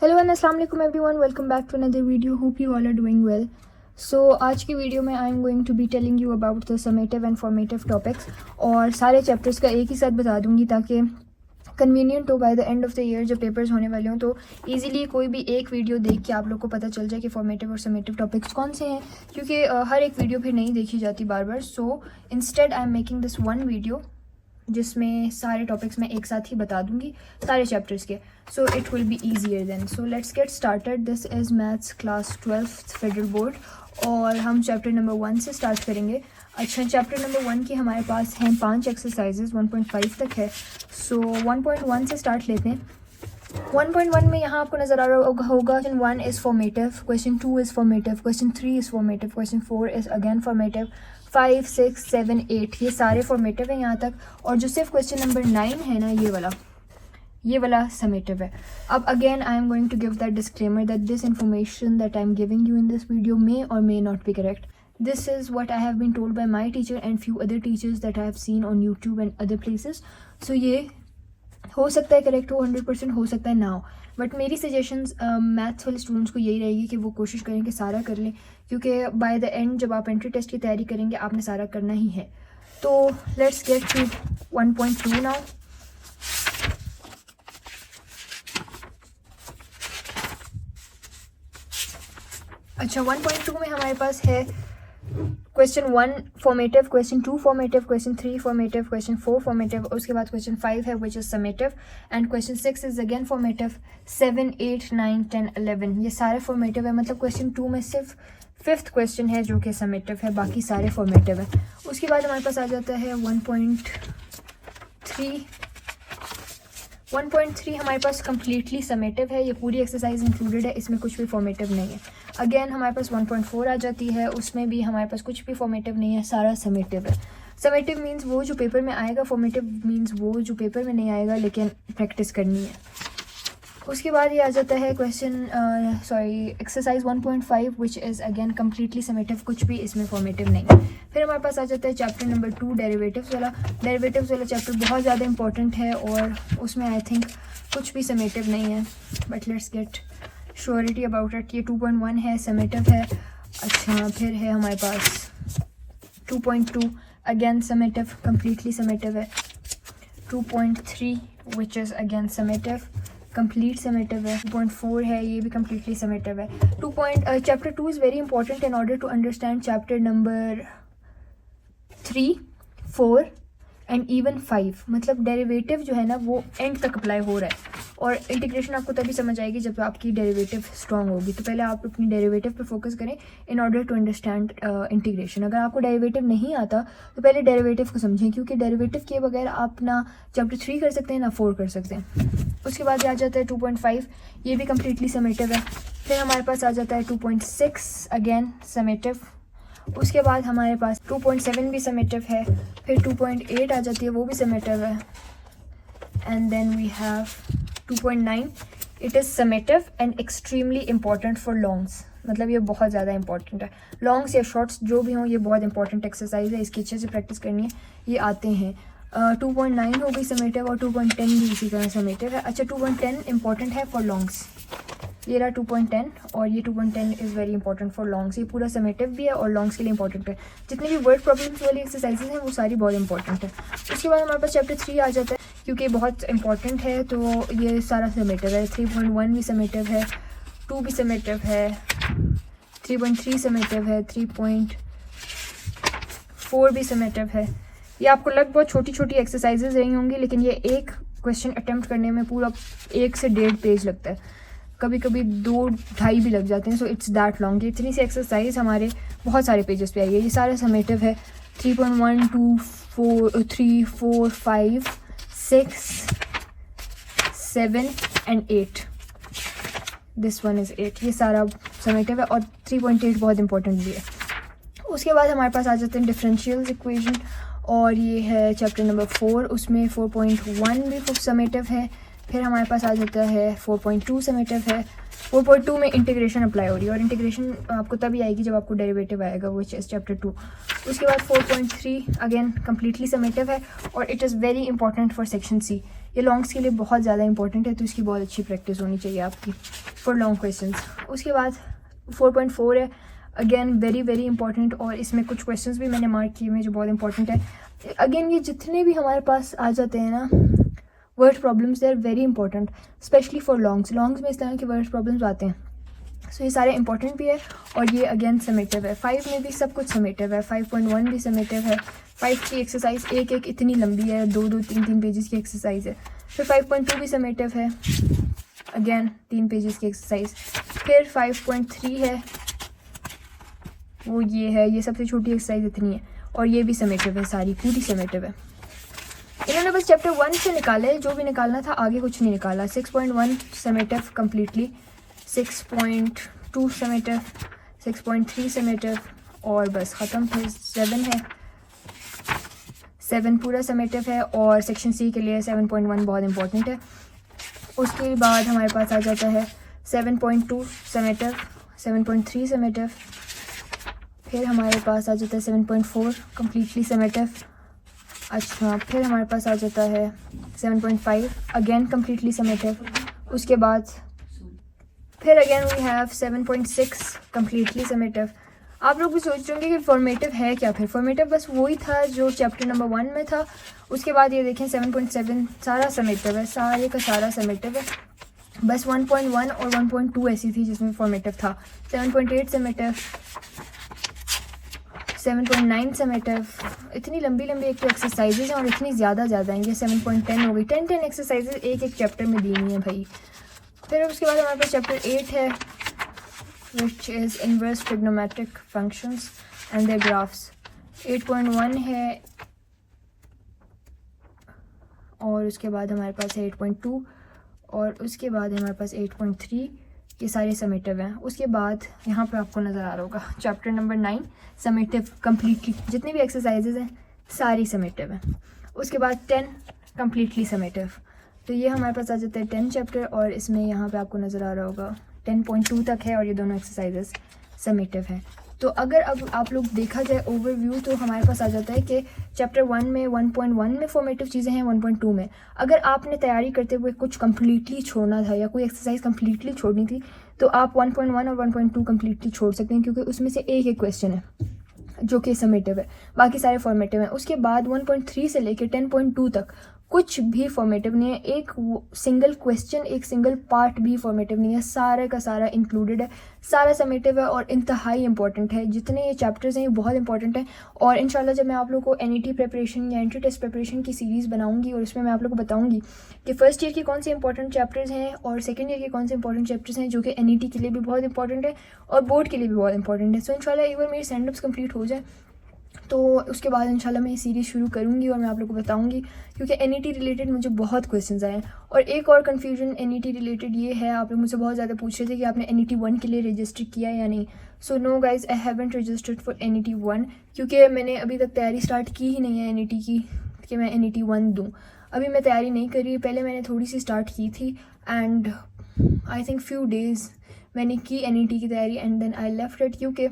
Hello and अस्सलाम वालेकुम everyone, welcome back to another video. Hope you all are doing well. So आज की video में I am going to be telling you about the summative and formative topics, और सारे chapters का एक ही साथ बता दूंगी ताकि कन्वीनियंट हो by the end of the year जब पेपर्स होने वाले हों तो ईजिली कोई भी एक वीडियो देख के आप लोग को पता चल जाए कि फॉर्मेटिव और समेटिव टॉपिक्स कौन से हैं, क्योंकि हर एक वीडियो फिर नहीं देखी जाती बार बार। So instead I am making this one video जिसमें सारे टॉपिक्स मैं एक साथ ही बता दूंगी, सारे चैप्टर्स के। So it will be easier than. So let's get started. This is maths class 12th federal board और हम चैप्टर नंबर 1 से स्टार्ट करेंगे। अच्छा, चैप्टर नंबर 1 की हमारे पास हैं 5 एक्सरसाइजेज, 1.5 तक है। सो 1.1 से स्टार्ट लेते हैं। 1.1 में यहाँ आपको नज़र आ रहा होगा question 1 is formative, question 2 is formative, question 3 is formative, question 4 is again formative, 5, 6, 7, 8 ये सारे फॉर्मेटिव हैं यहाँ तक। और जो सिर्फ क्वेश्चन नंबर 9 है ना, ये वाला समेटिव है। अब again I am going to give that disclaimer that this information that I am giving you in this video may और may not be correct. This is what I have been told by my teacher and few other teachers that I have seen on YouTube and other places. So ये हो सकता है correct हो, 100% हो सकता है ना हो, बट मेरी सजेशंस मैथ्स वाले स्टूडेंट्स को यही रहेगी कि वो कोशिश करें कि सारा कर लें, क्योंकि बाय द एंड जब आप एंट्री टेस्ट की तैयारी करेंगे आपने सारा करना ही है। तो लेट्स गेट टू 1.2 नाउ। अच्छा, 1.2 में हमारे पास है question 1 formative, question 2 formative, question 3 formative, question 4 formative, उसके बाद क्वेश्चन 5 है which is summative, and question 6 is again formative, 7, 8, 9, 10, 11 ये सारे फॉर्मेटिव है। मतलब क्वेश्चन 2 में सिर्फ 5th क्वेश्चन है जो कि समेटिव है, बाकी सारे फॉर्मेटिव है। उसके बाद हमारे पास आ जाता है 1.3। 1.3 हमारे पास कम्प्लीटली समेटिव है, ये पूरी एक्सरसाइज इंक्लूडेड है, इसमें कुछ भी फॉर्मेटिव नहीं है। अगेन हमारे पास 1.4 आ जाती है, उसमें भी हमारे पास कुछ भी फॉर्मेटिव नहीं है, सारा समेटिव है। समेटिव मींस वो जो पेपर में आएगा, फॉर्मेटिव मींस वो जो पेपर में नहीं आएगा लेकिन प्रैक्टिस करनी है। उसके बाद ये आ जाता है exercise 1.5 which is again completely summative, कुछ भी इसमें फॉर्मेटिव नहीं है। फिर हमारे पास आ जाता है चैप्टर नंबर 2 डेरिवेटिव्स वाला। डेरिवेटिव्स वाला चैप्टर बहुत ज़्यादा इंपॉर्टेंट है और उसमें आई थिंक कुछ भी समेटिव नहीं है, but let's get surety about it. ये 2.1 है, समेटिव है। अच्छा, फिर है हमारे पास 2.2 अगेन समेटिव, कम्प्लीटली समेटिव है। 2.3 which is again summative, complete summative है। 2.4 है, ये भी कम्प्लीटली समेटिव है। Chapter 2 is very important in order to understand chapter number 3, 4 and even 5। मतलब डेरिवेटिव जो है ना वो एंड तक अप्लाई हो रहा है, और इंटीग्रेशन आपको तभी समझ आएगी जब आपकी डेरिवेटिव स्ट्रॉन्ग होगी। तो पहले आप अपनी डेरिवेटिव पे फोकस करें in order to understand integration. अगर आपको डेरिवेटिव नहीं आता तो पहले डेरिवेटिव को समझें, क्योंकि डेरिवेटिव के बगैर आप ना चैप्टर 3 कर सकते हैं ना 4 कर सकते हैं। उसके बाद आ जाता है 2.5, ये भी कम्प्लीटली समेटिव है। फिर हमारे पास आ जाता है 2.6 अगेन समेटिव। उसके बाद हमारे पास 2.7 भी समेटिव है। फिर 2.8 आ जाती है, वो भी समेटिव है। And then we have 2.9, it is summative and extremely important for longs. मतलब ये बहुत ज़्यादा इंपॉर्टेंट है, लॉन्ग्स या शॉर्ट्स जो भी हों, ये बहुत इंपॉर्टेंट एक्सरसाइज है, इसकी अच्छे से प्रैक्टिस करनी है, ये आते हैं। 2.9 हो गई समेटिव, और 2.10 भी इसी तरह समेटिव है। अच्छा, 2.10 इंपॉर्टेंट है फॉर लॉन्ग्स, ये रहा 2.10, और ये 2.10 is very important for longs. ये पूरा समेटिव भी है और लॉन्ग्स के लिए इंपॉर्टेंट है। जितने भी वर्ड प्रॉब्लम्स वाली एक्सरसाइजेज हैं वो सारी बहुत इंपॉर्टेंट है। उसके बाद हमारे पास चैप्टर 3 आ जाता है, क्योंकि बहुत इंपॉर्टेंट है तो ये सारा समेटिव है। 3.1 भी समेटिव है, 2 भी समेटिव है, 3.3 समेटिव है, 3.4 भी समेटिव है। ये आपको लग बहुत छोटी छोटी एक्सरसाइजेज रही होंगी, लेकिन ये एक क्वेश्चन अटैम्प्ट करने में पूरा 1 से 1.5 पेज लगता है, कभी कभी 2-2.5 भी लग जाते हैं। So it's that long. ये इतनी सी एक्सरसाइज हमारे बहुत सारे पेजेस पे आई है। ये सारा समेटिव है। 3.1, 2, 3, 4, 5, 6, 7 एंड 8। दिस वन इज़ 8, ये सारा समेटिव है, और 3.8 बहुत इंपॉर्टेंट भी है। उसके बाद हमारे पास आ जाते हैं डिफरेंशियल इक्वेशन, और ये है चैप्टर नंबर 4, उसमें 4.1 भी समेटिव है। फिर हमारे पास आ जाता है 4.2 समेटिव है, 4.2 में इंटीग्रेशन अप्लाई हो रही है, और इंटीग्रेशन आपको तभी आएगी जब आपको डेरिवेटिव आएगा, वो चैप्टर 2। उसके बाद 4.3 अगेन कम्प्लीटली समेटिव है, और it is very important for section C. ये लॉन्ग्स के लिए बहुत ज़्यादा इंपॉर्टेंट है, तो इसकी बहुत अच्छी प्रैक्टिस होनी चाहिए आपकी फॉर लॉन्ग क्वेश्चन। उसके बाद 4.4 है, अगेन वेरी वेरी इंपॉर्टेंट, और इसमें कुछ क्वेश्चंस भी मैंने मार्क किए हुए जो बहुत इंपॉर्टेंट है। अगेन ये जितने भी हमारे पास आ जाते हैं ना word problems, they are very important specially for longs में इस तरह के वर्ड प्रॉब्लम्स आते हैं। सो ये सारे इंपॉर्टेंट भी है, और ये अगेन समेटिव है। 5 में भी सब कुछ समेटिव है, 5.1 भी समेटिव है। 5 की एक्सरसाइज एक इतनी लंबी है, 2-2, 3-3 पेजेस की एक्सरसाइज है। फिर 5.2 भी समेटिव है, अगेन 3 पेजेस की एक्सरसाइज। फिर 5.3 है, वो ये है, ये सबसे छोटी एक्सरसाइज इतनी है, और ये भी समेटिव है, सारी पूरी समेटिव है। इन्होंने बस चैप्टर 1 से निकाले, जो भी निकालना था, आगे कुछ नहीं निकाला। 6.1 समेटिव कम्प्लीटली, 6.2 समेटिव, 6.3 समेटिव, और बस ख़त्म। फिर 7 है, 7 पूरा समेटिव है, और सेक्शन सी के लिए 7.1 बहुत इंपॉर्टेंट है। उसके बाद हमारे पास आ जाता है 7.2 समेटिव, 7.3 समेटिव। फिर हमारे पास आ जाता है 7.4 कम्प्लीटली समेटिव। अच्छा, फिर हमारे पास आ जाता है 7.5 अगेन कम्प्लीटली समेटिव। उसके बाद फिर again we have 7.6 completely summative. आप लोग भी सोच रहे होंगे कि फॉर्मेटिव है क्या। फिर फॉर्मेटिव बस वही था जो चैप्टर नंबर 1 में था। उसके बाद ये देखें 7.7 सारा समेटिव है, सारे का सारा समेटिव है। बस 1.1 और 1.2 ऐसी थी जिसमें फॉर्मेटिव था। 7.8 समेटिव, 7.9 समेटिव। इतनी लंबी लंबी एक तो एक्सरसाइजेज हैं, और इतनी ज़्यादा हैं। ये 7.10 हो गई। 10 एक्सरसाइजेज एक चैप्टर में दी हुई हैं भाई। फिर उसके बाद हमारे पास चैप्टर 8 है, which is inverse trigonometric functions and their graphs. 8.1 है, और उसके बाद हमारे पास है 8.2, और उसके बाद हमारे पास 8.3। ये सारे समेटिव हैं। उसके बाद यहाँ पे आपको नज़र आ रहा होगा चैप्टर नंबर 9 समेटिव कम्प्लीटली, जितनी भी एक्सरसाइजेज हैं सारी समेटिव हैं। उसके बाद 10 कम्प्लीटली समेटिव। तो ये हमारे पास आ जाता है 10 चैप्टर, और इसमें यहाँ पे आपको नज़र आ रहा होगा 10.2 तक है, और ये दोनों एक्सरसाइजेज समेटिव हैं। तो अगर अब आप लोग देखा जाए ओवरव्यू, तो हमारे पास आ जाता है कि चैप्टर 1 में 1.1 में फॉर्मेटिव चीज़ें हैं, 1.2 में। अगर आपने तैयारी करते हुए कुछ कम्प्लीटली छोड़ना था या कोई एक्सरसाइज कम्प्लीटली छोड़नी थी, तो आप 1.1 और 1.2 कम्प्लीटली छोड़ सकते हैं, क्योंकि उसमें से एक क्वेश्चन है जो कि समेटिव है, बाकी सारे फॉर्मेटिव हैं। उसके बाद 1.3 से लेकर 10.2 तक कुछ भी फॉर्मेटिव नहीं है। एक सिंगल क्वेश्चन, एक सिंगल पार्ट भी फॉर्मेटिव नहीं है, सारे का सारा इंक्लूडेड है, सारा समेटिव है, और इंतहाई इंपॉर्टेंट है। जितने ये चैप्टर्स हैं ये बहुत इंपॉर्टेंट हैं, और इंशाल्लाह जब मैं आप लोगों को एनईटी प्रिपरेशन या एंट्री टेस्ट प्रिपरेशन की सीरीज़ बनाऊंगी, और उसमें मैं आप लोगों को बताऊंगी कि फर्स्ट ईयर के कौन से इंपॉर्टेंट चैप्टर्स हैं और सेकेंड ईयर के कौन से इंपॉर्टेंट चैप्टर्स हैं, जो कि एनईटी के लिए भी बहुत इंपॉर्टेंट है और बोर्ड के लिए भी बहुत इंपॉर्टेंट है। सो इंशाल्लाह एक बार मेरी सेंडअप्स कंप्लीट हो जाए, तो उसके बाद इंशाल्लाह मैं ये सीरीज़ शुरू करूँगी, और मैं आप लोगों को बताऊँगी, क्योंकि एनईटी रिलेटेड मुझे बहुत क्वेश्चंस आए हैं। और एक और कन्फ्यूजन एनईटी रिलेटेड ये है, आप लोग मुझसे बहुत ज़्यादा पूछ रहे थे कि आपने एनईटी 1 के लिए रजिस्टर किया या नहीं। So no guys, I haven't registered for NET 1, क्योंकि मैंने अभी तक तैयारी स्टार्ट की ही नहीं है एनईटी की कि मैं एनईटी 1 दूँ। अभी मैं तैयारी नहीं कर रही। पहले मैंने थोड़ी सी स्टार्ट की थी, and I think few days मैंने की एनईटी की तैयारी, and then I left it, क्योंकि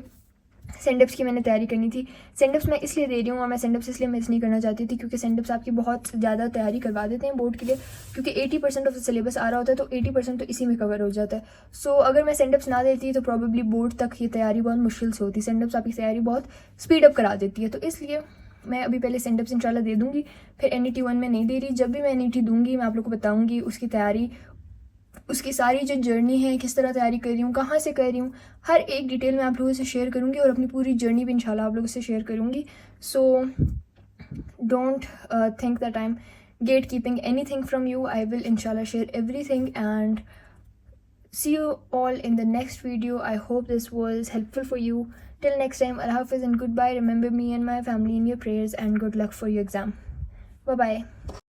सेंडअप्स की मैंने तैयारी करनी थी। सेंडअप्स मैं इसलिए दे रही हूँ, और मैं सेंडअप्स इसलिए मिस नहीं करना चाहती थी, क्योंकि सेंडअप्स आपकी बहुत ज़्यादा तैयारी करवा देते हैं बोर्ड के लिए, क्योंकि 80% ऑफ द सिलेबस आ रहा होता है, तो 80% तो इसी में कवर हो जाता है। सो अगर मैं सेंडअप्स ना देती तो प्रॉबेबली बोर्ड तक ये तैयारी बहुत मुश्किल से होती। सेंडअप्स आपकी तैयारी बहुत स्पीड अप करा देती है, तो इसलिए मैं अभी पहले सेंडअप्स इंशाल्लाह दे दूँगी, फिर एनईटी 1 में नहीं दे रही। जब भी मैं एनईटी दूँगी मैं आप लोग को बताऊँगी उसकी तैयारी, उसकी सारी जो जर्नी है, किस तरह तैयारी कर रही हूँ, कहाँ से कर रही हूँ, हर एक डिटेल मैं आप लोगों से शेयर करूँगी, और अपनी पूरी जर्नी भी इंशाल्लाह आप लोगों से शेयर करूँगी। So don't think that I am get keeping anything from you. I will इंशाल्लाह share everything, and see you all in the next video. I hope this was helpful for you. Till next time, Allah Hafiz and goodbye. Remember me and my family in your prayers, and good luck for your exam. Bye bye.